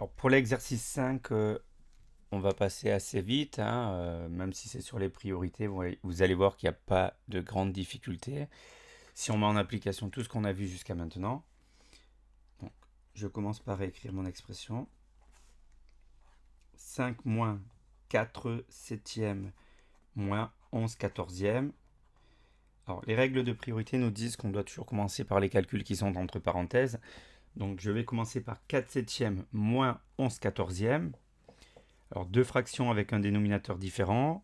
Alors pour l'exercice 5, on va passer assez vite, hein, même si c'est sur les priorités, vous allez voir qu'il n'y a pas de grandes difficultés. Si on met en application tout ce qu'on a vu jusqu'à maintenant, donc, je commence par écrire mon expression. 5 moins 4 septièmes moins 11 quatorzièmes. Alors les règles de priorité nous disent qu'on doit toujours commencer par les calculs qui sont entre parenthèses. Donc je vais commencer par 4 septièmes moins 11 quatorzièmes. Alors deux fractions avec un dénominateur différent.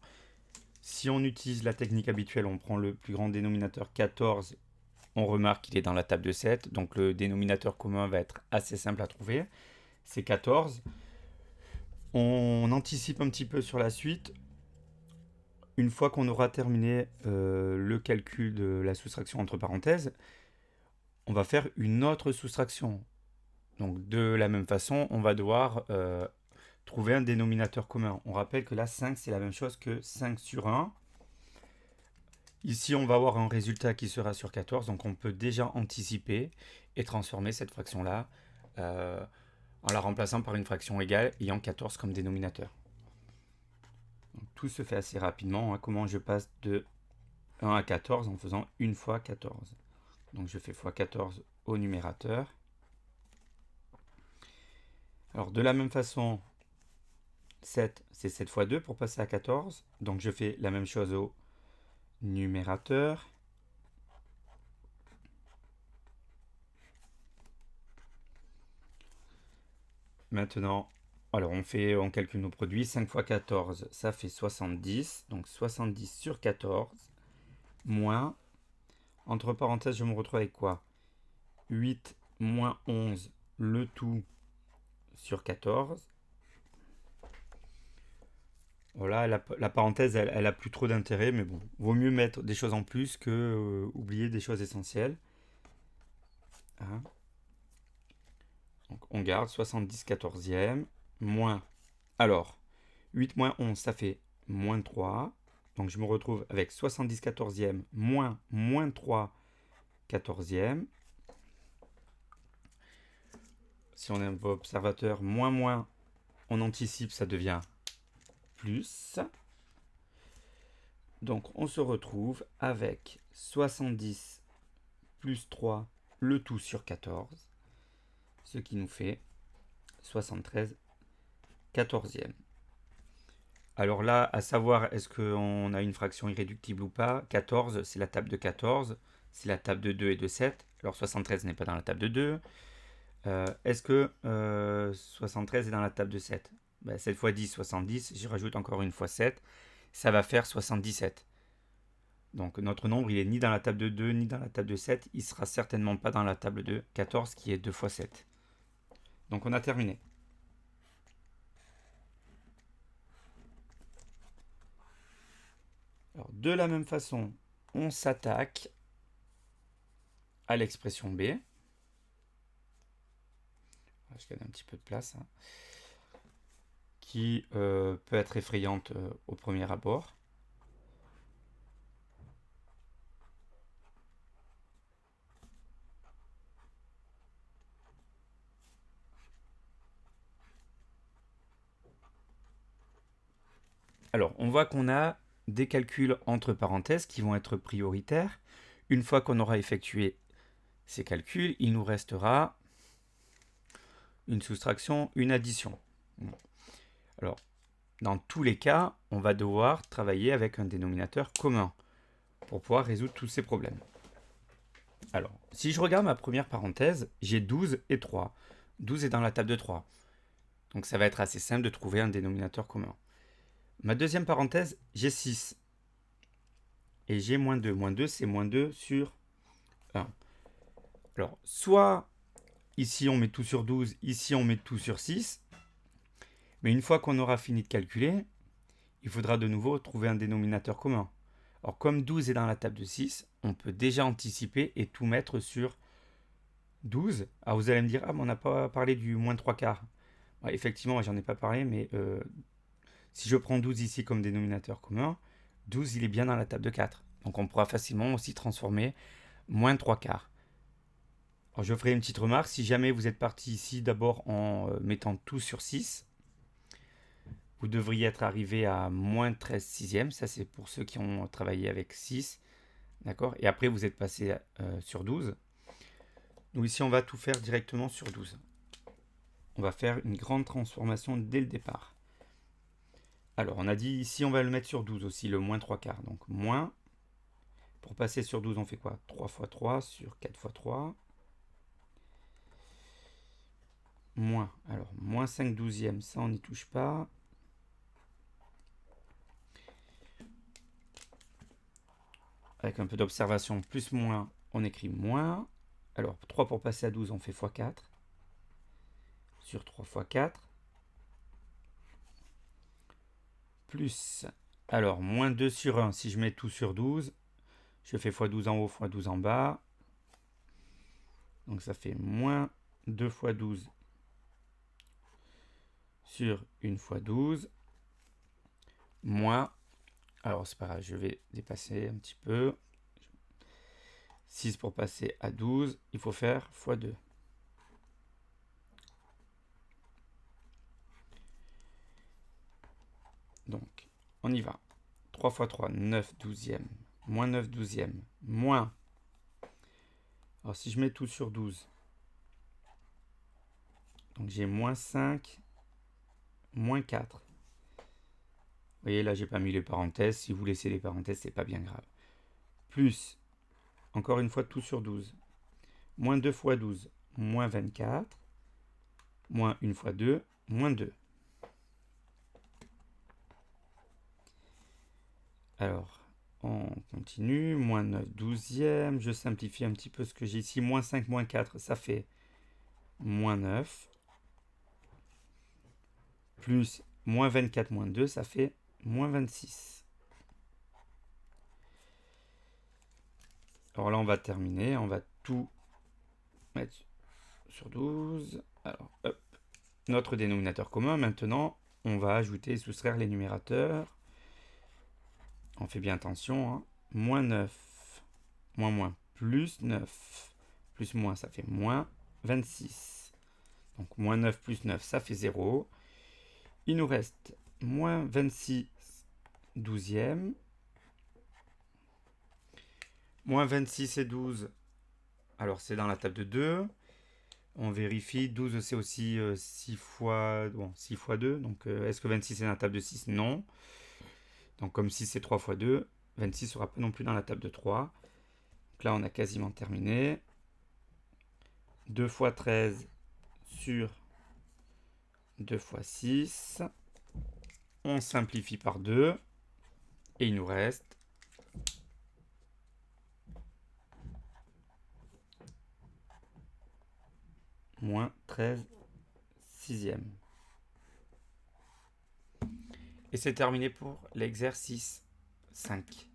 Si on utilise la technique habituelle, on prend le plus grand dénominateur 14, on remarque qu'il est dans la table de 7, donc le dénominateur commun va être assez simple à trouver, c'est 14. On anticipe un petit peu sur la suite. Une fois qu'on aura terminé le calcul de la soustraction entre parenthèses, on va faire une autre soustraction. Donc de la même façon, on va devoir trouver un dénominateur commun. On rappelle que là, 5, c'est la même chose que 5 sur 1. Ici, on va avoir un résultat qui sera sur 14, donc on peut déjà anticiper et transformer cette fraction-là en la remplaçant par une fraction égale ayant 14 comme dénominateur. Donc, tout se fait assez rapidement, hein. Comment je passe de 1 à 14 en faisant 1 fois 14. Donc je fais fois 14 au numérateur. Alors de la même façon, 7, c'est 7 fois 2 pour passer à 14. Donc je fais la même chose au numérateur. Maintenant, alors on calcule nos produits. 5 fois 14, ça fait 70. Donc 70 sur 14, moins, entre parenthèses, je me retrouve avec quoi? 8 moins 11, le tout sur 14. Voilà, la parenthèse, elle a plus trop d'intérêt, mais bon, vaut mieux mettre des choses en plus que oublier des choses essentielles. Hein. Donc on garde 70 quatorzièmes, moins, alors, 8 moins 11, ça fait moins 3. Donc je me retrouve avec 70 quatorzièmes moins 3 quatorzièmes. Si on est un observateur, moins, on anticipe, ça devient plus. Donc on se retrouve avec 70 plus 3, le tout sur 14, ce qui nous fait 73 quatorzièmes. Alors là, à savoir, est-ce qu'on a une fraction irréductible ou pas? 14, c'est la table de 14, c'est la table de 2 et de 7. Alors 73 n'est pas dans la table de 2. Est-ce que 73 est dans la table de 7? 7 fois 10, 70. J'y rajoute encore une fois 7. Ça va faire 77. Donc notre nombre, il est ni dans la table de 2, ni dans la table de 7. Il ne sera certainement pas dans la table de 14, qui est 2 fois 7. Donc on a terminé. Alors, de la même façon, on s'attaque à l'expression B. Je gagne un petit peu de place. Hein, qui peut être effrayante au premier abord. Alors, on voit qu'on a des calculs entre parenthèses qui vont être prioritaires. Une fois qu'on aura effectué ces calculs, il nous restera une soustraction, une addition. Alors, dans tous les cas, on va devoir travailler avec un dénominateur commun pour pouvoir résoudre tous ces problèmes. Alors, si je regarde ma première parenthèse, j'ai 12 et 3. 12 est dans la table de 3. Donc ça va être assez simple de trouver un dénominateur commun. Ma deuxième parenthèse, j'ai 6. Et j'ai moins 2. Moins 2, c'est moins 2 sur 1. Alors, soit ici on met tout sur 12, ici on met tout sur 6. Mais une fois qu'on aura fini de calculer, il faudra de nouveau trouver un dénominateur commun. Alors, comme 12 est dans la table de 6, on peut déjà anticiper et tout mettre sur 12. Alors, vous allez me dire, ah, mais on n'a pas parlé du moins 3 quarts. Ouais, effectivement, j'en ai pas parlé, mais si je prends 12 ici comme dénominateur commun, 12 il est bien dans la table de 4. Donc on pourra facilement aussi transformer moins 3 quarts. Alors, je ferai une petite remarque, si jamais vous êtes parti ici d'abord en mettant tout sur 6, vous devriez être arrivé à moins 13 sixièmes, ça c'est pour ceux qui ont travaillé avec 6, d'accord? Et après vous êtes passé sur 12. Donc ici on va tout faire directement sur 12. On va faire une grande transformation dès le départ. Alors on a dit ici on va le mettre sur 12 aussi, le moins 3 quarts. Donc moins, pour passer sur 12 on fait quoi? 3 fois 3 sur 4 fois 3. Moins, alors moins 5 douzièmes, ça on n'y touche pas. Avec un peu d'observation, plus moins, on écrit moins. Alors 3 pour passer à 12, on fait x4. Sur 3 fois 4. Plus, alors moins 2 sur 1, si je mets tout sur 12, je fais x12 en haut, x12 en bas. Donc ça fait moins 2 fois 12 sur 1 fois 12. Moins, alors c'est pas grave, je vais dépasser un petit peu. 6 pour passer à 12, il faut faire x2. Donc, on y va. 3 fois 3, 9 douzièmes. Moins 9 douzièmes. Moins. Alors, si je mets tout sur 12, donc j'ai moins 5, moins 4. Vous voyez, là, j'ai pas mis les parenthèses. Si vous laissez les parenthèses, c'est pas bien grave. Plus, encore une fois, tout sur 12. Moins 2 fois 12, moins 24. Moins 1 fois 2, moins 2. Alors, on continue. Moins 9 douzièmes. Je simplifie un petit peu ce que j'ai ici. Moins 5, moins 4, ça fait moins 9. Plus moins 24, moins 2, ça fait moins 26. Alors là, on va terminer. On va tout mettre sur 12. Alors, hop. Notre dénominateur commun. Maintenant, on va ajouter et soustraire les numérateurs. On fait bien attention. Hein. Moins 9. Moins moins. Plus 9. Plus moins, ça fait moins 26. Donc, moins 9 plus 9, ça fait 0. Il nous reste moins 26 douzièmes. Moins 26 et 12, alors c'est dans la table de 2. On vérifie, 12 c'est aussi 6 fois, bon, 6 fois 2. Donc est-ce que 26 est dans la table de 6? Non. Donc comme 6 c'est 3 fois 2, 26 ne sera pas non plus dans la table de 3. Donc là on a quasiment terminé. 2 fois 13 sur 2 fois 6. On simplifie par 2. Et il nous reste moins 13 sixièmes. Et c'est terminé pour l'exercice 5.